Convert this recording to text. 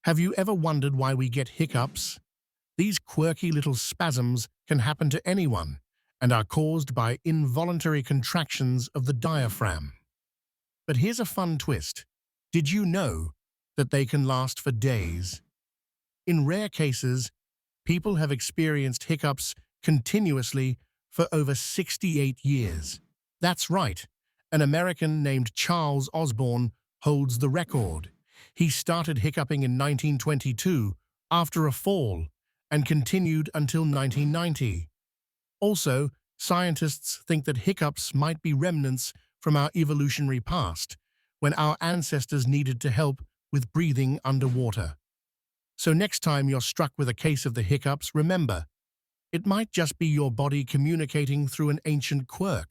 Have you ever wondered why we get hiccups? These quirky little spasms can happen to anyone and are caused by involuntary contractions of the diaphragm. But here's a fun twist. Did you know that they can last for days? In rare cases, people have experienced hiccups continuously for over 68 years. That's right, an American named Charles Osborne holds the record. He started hiccuping in 1922 after a fall and continued until 1990. Also, scientists think that hiccups might be remnants from our evolutionary past, when our ancestors needed to help with breathing underwater. So next time you're struck with a case of the hiccups, remember, it might just be your body communicating through an ancient quirk.